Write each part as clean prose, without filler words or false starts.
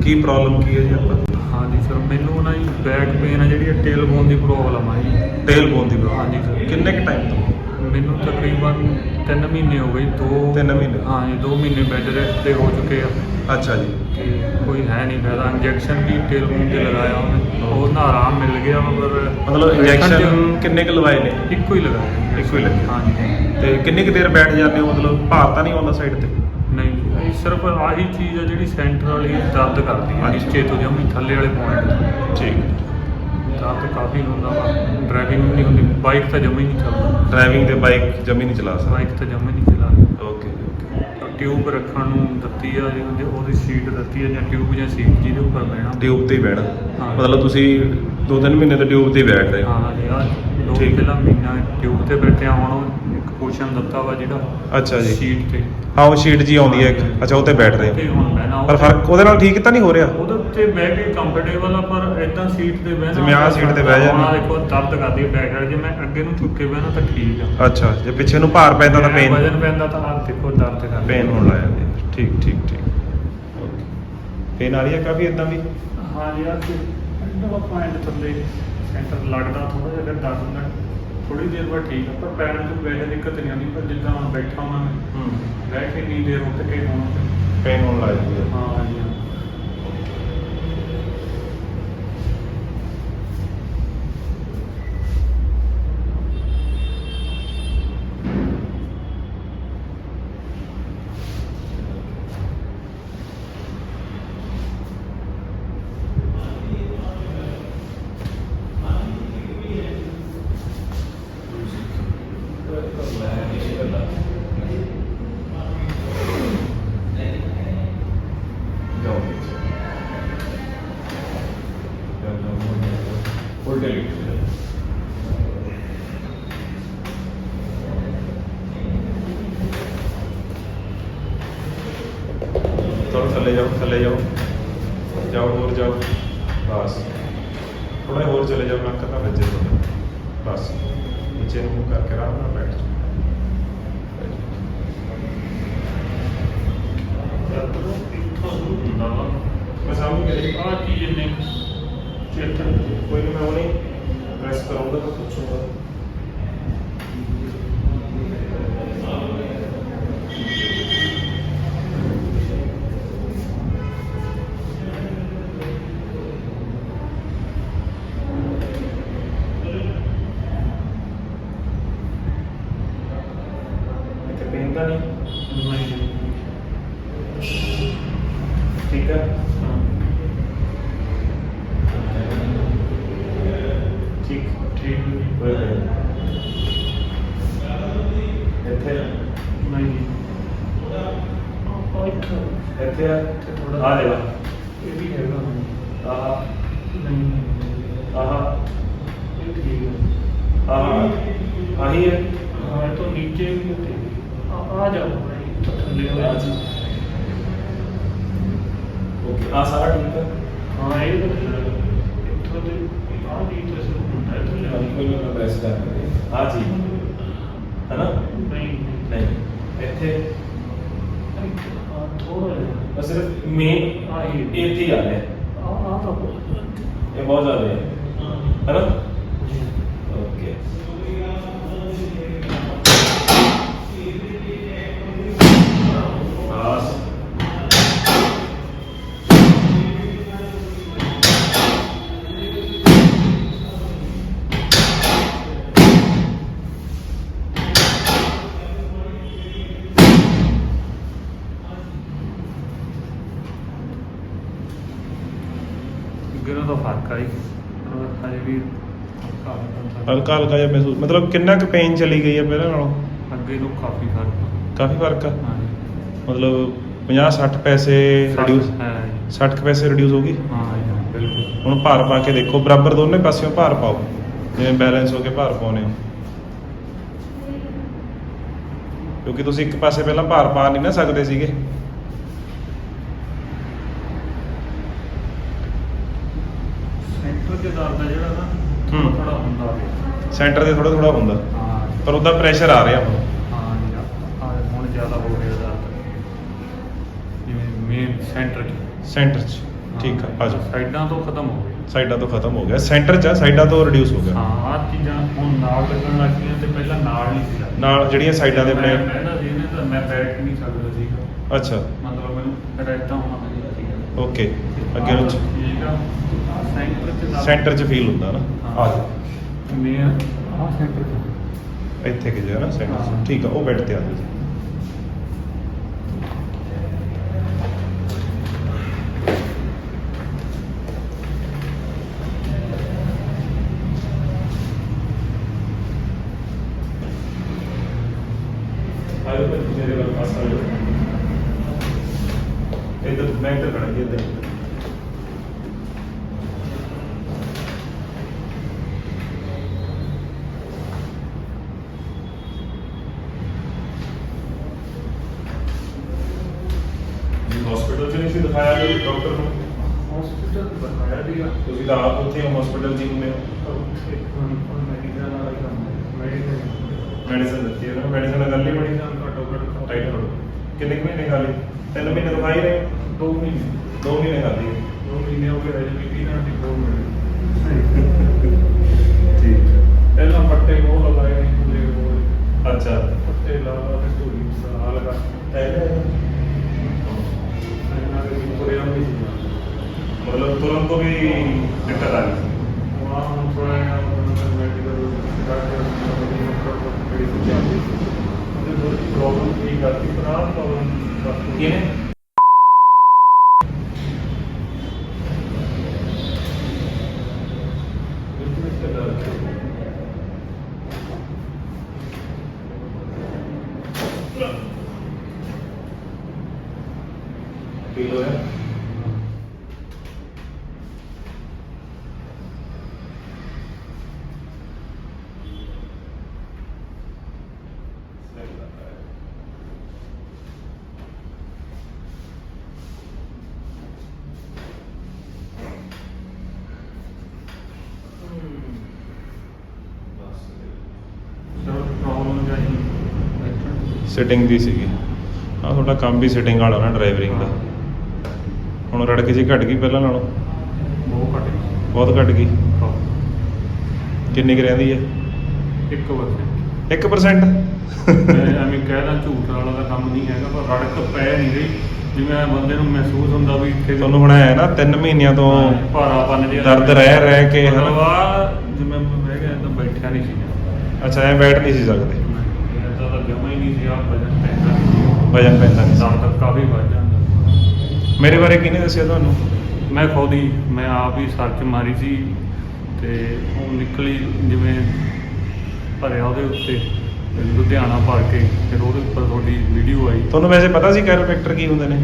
ਕੀ problem ਕੀ ਹੈ ਜੀ ਆਪਾਂ? हाँ जी सर, मैनू ना जी बैक पेन है जी, टेल बोन की प्रॉब्लम है जी। ਟੇਲ ਬੋਨ ਦੀ ਪ੍ਰੋਬਲਮ? हाँ जी सर, ਕਿੰਨੇ ਕੁ ਟਾਈਮ ਤੋਂ? मैनू तकरीबन 3 महीने हो गए। 3 महीने? हाँ जी, 2 महीने बेड रेस्ट पे हो चुके हैं ਅੱਛਾ ਜੀ। कि कोई है नहीं फायदा। इंजैक्शन भी टेल बोन के लगाया उन्हें और ना आराम मिल गया, मगर ਮਤਲਬ ਇੰਜੈਕਸ਼ਨ ਕਿੰਨੇ ਕੁ ਲਵਾਏ ਨੇ? इको ही लगाया। ਇੱਕੋ ਹੀ ਲੱਗੇ? हाँ जी। ਤੇ ਕਿੰਨੀ ਕੁ ਦੇਰ ਬੈਠ ਜਾਂਦੇ ਹੋ? ਮਤਲਬ ਭਾਰ ਤਾਂ ਨਹੀਂ ਆਉਂਦਾ ਸਾਈਡ ਤੇ? नहीं जी, सिर्फ आही चीज़ है जी सेंटर वाली दर्द करती है नीचे तो जमी थले वाले पॉइंट। ਠੀਕ। दर्द काफ़ी होता वा, ड्राइविंग भी नहीं होती, बाइक तो जमी नहीं चलता, ਡਰਾਈਵਿੰਗ ਤੇ ਬਾਈਕ ਜਮੀ ਨਹੀਂ ਚਲਾ ਸਕਦਾ? बाइक तो जमी नहीं चला। Okay okay. ट्यूब रखने ਨੂੰ ਦਿੱਤੀ ਆ ਜੀ, ਉਹਦੀ ਸੀਟ ਦਿੱਤੀ ਆ ਜਾਂ ਟਿਊਬ ਜਾਂ ਸੀਟ ਜਿਹਦੇ ਉੱਪਰ ਬਹਿਣਾ। ਟਿਊਬ ਤੇ ਹੀ ਬਹਿਣਾ? ਹਾਂ। ਮਤਲਬ ਤੁਸੀਂ 2-3 ਮਹੀਨੇ ਤੋਂ ਟਿਊਬ ਤੇ ਹੀ ਬੈਠ ਰਹੇ ਹੋ? ਹਾਂ ਜੀ, ਆ ਦੋ ਠੀਕ। ਪਹਿਲਾ ਮਹੀਨਾ ਟਿਊਬ ਤੇ ਬੈਠਿਆ, ਹੁਣ ਉਹ ਇੱਕ ਕੁਸ਼ਨ ਦਿੱਤਾ ਵਾ ਜਿਹੜਾ ਅੱਛਾ ਜੀ। ਸੀਟ ਤੇ। ਹਾਂ, ਉਹ ਸ਼ੀਟ ਜੀ ਆਉਂਦੀ ਹੈ ਇੱਕ। ਅੱਛਾ, ਉਹ ਤੇ ਬੈਠ ਰਹੇ ਤੇ ਹੋ? ਹੁਣ ਬਹਿਣਾ ਪਰ ਫਰਕ ਉਹਦੇ ਨਾਲ ਠੀਕ ਤਾਂ ਨਹੀਂ ਹੋ ਰਿਹਾ? ਉਹਦੇ ਉੱਤੇ ਬਹਿ ਕੇ ਕੰਫਰਟੇਬਲ ਆ, ਪਰ ਇਦਾਂ ਸੀਟ ਤੇ ਬਹਿਣਾ ਜਿਵੇਂ ਆਹ ਸੀਟ ਤੇ ਬਹਿ ਜਾਣਾ। ਹਾਂ, ਦੇਖੋ ਦਰਦ ਕਰਦੀ ਹੈ ਬੈਕ ਵਾਲੀ, ਜੇ ਮੈਂ ਅੱਗੇ ਨੂੰ ਝੁੱਕ ਕੇ ਬਹਿਣਾ ਤਾਂ ਠੀਕ ਆ। ਅੱਛਾ, ਜੇ ਪਿੱਛੇ ਨੂੰ ਭਾਰ ਪੈਂਦਾ ਤਾਂ ਪੇਨ? ਵਜਨ ਪੈਂਦਾ ਤਾਂ ਆਹ ਦੇਖੋ ਦਰਦ ਕਰਦੀ ਪੇਨ ਹੋਣ ਲੱਗ ਜਾਂਦੀ ਹੈ। ਠੀਕ ਠੀਕ ਠੀਕ। ਓਕੇ। ਪੇਨ ਆ ਰਹੀ ਹੈ ਕਾਫੀ ਇਦਾਂ ਵੀ? ਹਾਂ ਜੀ, ਆ ਇਹਦਾ ਪੁਆਇੰਟ ਥੱਲੇ ਸੈਂਟਰ ਲੱਗਦਾ ਥੋੜਾ ਜਿਹਾ, ਫਿਰ ਦਰਦ ਹੁੰਦਾ ਥੋੜੀ ਦੇਰ ਬਾਅਦ ਠੀਕ ਆ, ਪਰ ਪੈਰਾਂ 'ਚ ਵੈਸੇ ਦਿੱਕਤ ਨਹੀਂ ਆਉਂਦੀ, ਪਰ ਜਿੱਦਾਂ ਬੈਠਾ ਹਾਂ ਮੈਂ ਬਹਿ ਕੇ ਨਹੀਂ ਦੇਰ ਉੱਠ ਕੇ ਹੁਣ ਪੇਨ ਹੋਣ ਲੱਗ ਜਾਂਦੀ ਹੈ? ਹਾਂ ਜੀ। ਉਲਟੇ ਲਿਖ ਥੋੜਾ ਥੱਲੇ ਜਾਓ, ਥੱਲੇ ਜਾਓ, ਜਾਓ ਹੋਰ ਜਾਓ, ਬਸ ਥੋੜਾ ਹੋਰ ਚਲੇ ਜਾਓ, ਨੱਕ ਤਾਂ ਵੱਜੇ ਤੁਹਾਡਾ, ਬਸ ਨੀਚੇ ਨੂੰ ਮੂੰਹ ਕਰਕੇ ਆਰਾਮ ਨਾਲ ਬੈਠ ਜਾਓ। ਮੈਂ ਸਮਝ ਗਿਆ ਆਹ ਚੀਜ਼ ਇੰਨੇ ਚੇਤਨ ਕੋਈ ਨਹੀਂ, ਮੈਂ ਉਹਨੇ ਪ੍ਰੈਸ ਕਰਾਉਂਗਾ ਤਾਂ ਪੁੱਛੂੰਗਾ। ਇੱਥੇ ਪੇਨ ਤਾਂ ਨਹੀਂ? ਠੀਕ ਹੈ। ਠੀਕ ਠੀਕ ਹੋਇਆ ਇੱਥੇ ਨਹੀਂ ਇੱਥੇ ਆ ਥੋੜਾ ਆ ਲੈ ਇਹ ਵੀ ਹੈਗਾ। ਆਹ ਨਹੀਂ ਆਹ ਇਹ ਠੀਕ ਹੈ। ਆਹੀ ਹੈ? ਹਾਂ, ਇਹ ਤੋਂ ਨੀਚੇ ਵੀ ਉੱਤੇ ਆ ਜਾਓ ਥੱਲੇ ਆ ਜੀ। ਓਕੇ, ਆ ਸਾਰਾ ਠੀਕ ਹੈ? ਹਾਂ, ਇਹ ਤਾਂ ਇੱਥੋਂ ਤੇ ਆਹ ਨਹੀਂ ਤਾਂ ਸ਼ੁਰੂ ਹੁੰਦਾ ਹੈ ਥੱਲੇ ਵਾਲੀ। ਕੋਈ ਨਾ ਪ੍ਰੈਸ ਕਰ ਆ ਜੀ, ਹੈ ਨਾ? ਨਹੀਂ ਨਹੀਂ ਇੱਥੇ ਹਾਂ, ਥੋੜਾ ਜਿਹਾ ਬਸ ਸਿਰਫ ਮੇਨ ਆਹੀ ਇੱਥੇ ਹੀ ਆ ਰਿਹਾ, ਆ ਤਾਂ ਇਹ ਬਹੁਤ ਜ਼ਿਆਦਾ ਹੈ, ਹੈ ਨਾ? ਓਕੇ। ਬਸ ਗਿਰੋਂ ਦਾ ਫਰਕ ਆਈ ਹਜੇ ਵੀ ਹਲਕਾ ਹਲਕਾ ਜਿਹਾ ਮਹਿਸੂਸ, ਮਤਲਬ ਕਿੰਨਾ ਕੁ ਪੇਨ ਚਲੀ ਗਈ ਹੈ ਪਹਿਲਾਂ ਨਾਲੋਂ? ਅੱਗੇ ਨੂੰ ਕਾਫੀ ਫਰਕ ਕਾਫੀ ਫਰਕ ਆ? ਹਾਂ ਜੀ। ਮਤਲਬ 50-60 ਪੈਸੇ ਰਿਡਿਊਸ, ਹੈ 60 ਕੁ ਪੈਸੇ ਰਿਡਿਊਸ ਹੋ ਗਈ? ਹਾਂ ਜੀ, ਬਿਲਕੁਲ। ਹੁਣ ਭਾਰ ਪਾ ਕੇ ਦੇਖੋ, ਬਰਾਬਰ ਦੋਨੇ ਪਾਸਿਓਂ ਭਾਰ ਪਾਓ, ਜਿਵੇਂ ਬੈਲੈਂਸ ਹੋ ਕੇ ਭਾਰ ਪਾਉਨੇ ਹੋ, ਕਿਉਂਕਿ ਤੁਸੀਂ ਇੱਕ ਪਾਸੇ ਪਹਿਲਾਂ ਭਾਰ ਪਾ ਨਹੀਂ ਨਾ ਸਕਦੇ ਸੀਗੇ। ਸੈਂਟਰ ਦੇ ਦਰਦ ਜਿਹੜਾ ਨਾ ਥੋੜਾ ਹੁੰਦਾ ਵੇ, ਸੈਂਟਰ ਤੇ ਥੋੜਾ ਥੋੜਾ ਹੁੰਦਾ, ਹਾਂ ਪਰ ਉਹਦਾ ਪ੍ਰੈਸ਼ਰ ਆ ਰਿਹਾ ਹੁਣ। ਹਾਂ ਜੀ, ਹੁਣ ਜ਼ਿਆਦਾ ਹੋ ਰਿਹਾ ਦਰਦ, ਜਿਵੇਂ ਮੇਨ ਸੈਂਟਰ 'ਚ। ਸੈਂਟਰ 'ਚ? ਠੀਕ ਆ, ਆ ਜਾਓ। ਸਾਈਡਾਂ ਤੋਂ ਖਤਮ ਹੋ ਗਏ। ਸਾਈਡਾਂ ਤੋਂ ਖਤਮ ਹੋ ਗਿਆ, ਸੈਂਟਰ 'ਚ ਆ, ਸਾਈਡਾਂ ਤੋਂ ਰਿਡਿਊਸ ਹੋ ਗਿਆ। ਹਾਂ ਆਹ ਚੀਜ਼ਾਂ ਹੁਣ ਨਾਲ ਲੱਗਣ ਲੱਗ ਗਈਆਂ ਤੇ ਪਹਿਲਾਂ ਨਾਲ ਨਹੀਂ ਸੀ ਲੱਗਦੀਆਂ। ਨਾਲ ਜਿਹੜੀਆਂ ਸਾਈਡਾਂ ਦੇ ਮੈਂ ਆਪਣੇ ਪਹਿਲਾਂ ਸੀ ਇਹਨੇ ਤਾਂ ਮੈਂ ਬੈਠ ਨਹੀਂ ਸਕਦਾ ਸੀਗਾ, ਅੱਛਾ ਮਤਲਬ ਮੈਨੂੰ ਫਿਰ ਏਦਾਂ ਹੋਣਾ ਪੈਂਦਾ ਸੀਗਾ। ਓਕੇ, ਅੱਗੇ ਨੂੰ ਠੀਕ ਆ, ਸੈਂਟਰ 'ਚ ਲੱਗ- ਸੈਂਟਰ 'ਚ ਫੀਲ ਹੁੰਦਾ ਨਾ। ਆ ਜਾਓ, ਮੈਂ ਆਹ ਸੈਂਟਰ 'ਚ ਇੱਥੇ ਕਿ ਹੈ ਨਾ ਸੈਂਟਰ 'ਚ। ਹਾਂ। ਠੀਕ ਆ, ਉਹ ਬੈਠ ਤੇ ਆ ਜਾਓ। ਆਇਓ ਭਾਈ, ਮੇਰੇ ਵੱਲ ਪਾਸ ਆਇਓ। ਇੱਧਰ ਮੈਂ ਇੱਧਰ ਖੜਾ ਜੀ, ਇੱਧਰ। ਹਸਪੀਟਲ 'ਚ ਨਹੀਂ ਸੀ ਦਿਖਾਇਆ ਜੀ ਡਾਕਟਰ ਨੂੰ? ਹਸਪੀਟਲ ਦਿਖਾਇਆ ਸੀਗਾ। ਤੁਸੀਂ ਤਾਂ ਆਪ ਉੱਥੇ ਹੋ ਹਸਪੀਟਲ ਜੀ ਹੁੰਦੇ ਹੋ। ਮੈਡੀਕਲ ਵਾਲਾ ਕੰਮ ਮੈਡੀਕਲ ਮੈਡੀਸਨ ਦਿੱਤੀ ਹੈ ਨਾ, ਮੈਡੀਸਨ ਨਾਲ ਗੱਲ ਨਹੀਂ ਬਣੀ। ਘੱਟੋ ਘੱਟ ਟਾਈਟ ਕਰੋ। ਕਿੰਨੇ ਕੁ ਮਹੀਨੇ ਖਾ ਲਈ? 3 ਮਹੀਨੇ ਤੋਂ ਖਾ ਹੀ ਰਹੇ ਹੋ? 2 ਮਹੀਨੇ 2 ਮਹੀਨੇ ਖਾਧੀ ਹੈ। 2 ਮਹੀਨੇ ਹੋ ਗਏ ਹਜੇ ਵੀ 20 ਨਾਲ ਦੀ 2 ਮਿੰਟ ਠੀਕ ਹੈ। ਪਹਿਲਾਂ ਪੱਟੇ ਉਹ ਲਗਾਏ ਨਹੀਂ ਪੂਰੇ ਹੋਏ, ਅੱਛਾ, ਪੱਟੇ ਲਾ ਲਾ ਕੇ ਧੂਰੀ ਸਾ ਲਗਾ ਇਹਨਾਂ ਦੇ ਪੂਰੇ ਆਉਂਦੀ ਸੀ। ਮਤਲਬ ਤੁਰਨ ਤੋਂ ਵੀ ਦਿੱਕਤ ਆ ਗਈ। ਵਾਹ ਹੁਣ ਥੋੜਾ ਜਿਹਾ ਮੈਡੀਕਲ ਡਾਕਟਰ ਬੜੀ ਸੁਝਾਈ ਉਹਦੇ ਥੋੜੀ ਪ੍ਰੋਬਲਮ ਠੀਕ ਕਰਤੀ, ਪਰ ਆਹ ਪ੍ਰੋਬਲਮ ਕਿਹਨੇ? ਫੀਲ ਹੋਇਆ? ਪ੍ਰੋਬਲਮ ਜਾਈ ਸਿਟਿੰਗ ਦੀ ਸੀਗੀ। ਹਾਂ, ਤੁਹਾਡਾ ਕੰਮ ਵੀ ਸਿਟਿੰਗ ਵਾਲਾ ਨਾ, ਡਰਾਈਵਰਿੰਗ ਦਾ। ਹੁਣ ਰੜਕ ਜੀ ਘਟ ਗਈ ਪਹਿਲਾਂ ਨਾਲੋਂ? ਬਹੁਤ ਘੱਟ ਗਈ। ਬਹੁਤ ਘਟ ਗਈ। ਕਿੰਨੀ ਕੁ ਰਹਿੰਦੀ ਹੈ? 1% 1%? ਮੈਂ ਐਵੇਂ ਕਹਿਦਾ ਝੂਠ ਵਾਲਾ ਦਾ ਕੰਮ ਨਹੀਂ ਹੈਗਾ, ਪਰ ਰੜਕ ਪੈ ਨਹੀਂ ਰਹੀ ਜਿਵੇਂ ਬੰਦੇ ਨੂੰ ਮਹਿਸੂਸ ਹੁੰਦਾ ਵੀ ਇੱਥੇ ਤੁਹਾਨੂੰ ਹੁਣ ਆਇਆ ਨਾ 3 ਮਹੀਨਿਆਂ ਤੋਂ ਭਾਰਾਪਨ ਜਿਹਾ ਦਰਦ ਰਹਿ ਕੇ ਹਨਾ? ਮਤਲਬ ਆਹ ਜਿਵੇਂ ਮੈਂ ਬਹਿ ਗਿਆ ਤਾਂ ਬੈਠਿਆ ਨਹੀਂ ਸੀ। ਅੱਛਾ, ਐ ਬੈਠ ਨਹੀਂ ਸੀ ਸਕਦੇ? ਇਦਾਂ ਤਾਂ ਜਮਾ ਹੀ ਨਹੀਂ ਸੀ। ਆਹ ਵਜਨ ਪੈਂਦਾ ਨਹੀਂ ਸੀ, ਵਜਨ ਪੈਂਦਾ ਨਹੀਂ ਸੀ। ਦਰਦ ਕਾਫੀ ਵੱਧ ਜਾਂਦਾ। ਮੇਰੇ ਬਾਰੇ ਕਿਹਨੇ ਦੱਸਿਆ ਤੁਹਾਨੂੰ? ਮੈਂ ਖੁਦ ਹੀ, ਮੈਂ ਆਪ ਹੀ ਸਰਚ ਮਾਰੀ ਸੀ ਤੇ ਉਹ ਨਿਕਲੀ ਜਿਵੇਂ ਭਰਿਆ ਉਹਦੇ ਉੱਤੇ ਲੁਧਿਆਣਾ ਭਰ ਕੇ, ਫਿਰ ਉਹਦੇ ਉੱਪਰ ਤੁਹਾਡੀ ਵੀਡੀਓ ਆਈ। ਤੁਹਾਨੂੰ ਵੈਸੇ ਪਤਾ ਸੀ ਕੈਰੋਪ੍ਰੈਕਟਰ ਕੀ ਹੁੰਦੇ ਨੇ?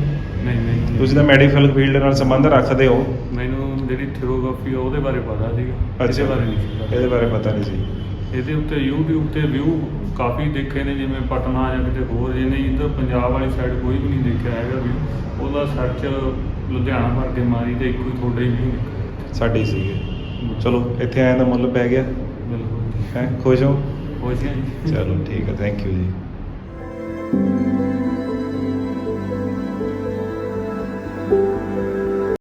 ਨਹੀਂ ਤੁਸੀਂ ਤਾਂ ਮੈਡੀਕਲ ਫੀਲਡ ਨਾਲ ਸੰਬੰਧ ਰੱਖਦੇ ਹੋ। ਮੈਨੂੰ ਜਿਹੜੀ ਥਿਓਗ੍ਰਾਫੀ ਆ ਉਹਦੇ ਬਾਰੇ ਪਤਾ ਸੀਗਾ, ਇਹਦੇ ਬਾਰੇ ਨਹੀਂ ਸੀ। ਇਹਦੇ ਬਾਰੇ ਪਤਾ ਨਹੀਂ ਸੀ। ਇਹਦੇ ਉੱਤੇ YouTube ਤੇ ਵਿਊ ਕਾਫੀ ਦੇਖੇ ਨੇ, ਜਿਵੇਂ ਪਟਨਾ ਜਾਂ ਕਿਤੇ ਹੋਰ, ਜਿਹਨੇ ਇੱਧਰ ਪੰਜਾਬ ਵਾਲੀ ਸਾਈਡ ਕੋਈ ਵੀ ਨਹੀਂ ਦੇਖਿਆ ਹੈਗਾ ਵੀ। ਉਹਦਾ ਸਰਚ ਲੁਧਿਆਣਾ ਭਰ ਕੇ ਮਾਰੀ ਤੇ ਇੱਕੋ ਹੀ ਤੁਹਾਡੇ ਹੀ ਨਹੀਂ ਨਿਕਲਿਆ। ਸਾਡੇ ਹੀ ਸੀਗੇ। ਚਲੋ, ਇੱਥੇ ਆਇਆ ਦਾ ਮੁੱਲ ਪੈ ਗਿਆ। ਬਿਲਕੁਲ ਹੈ, ਖੁਸ਼ ਹੋ? ਹੋ ਜੀ। ਚਲੋ ਠੀਕ ਹੈ, ਥੈਂਕ ਯੂ ਜੀ।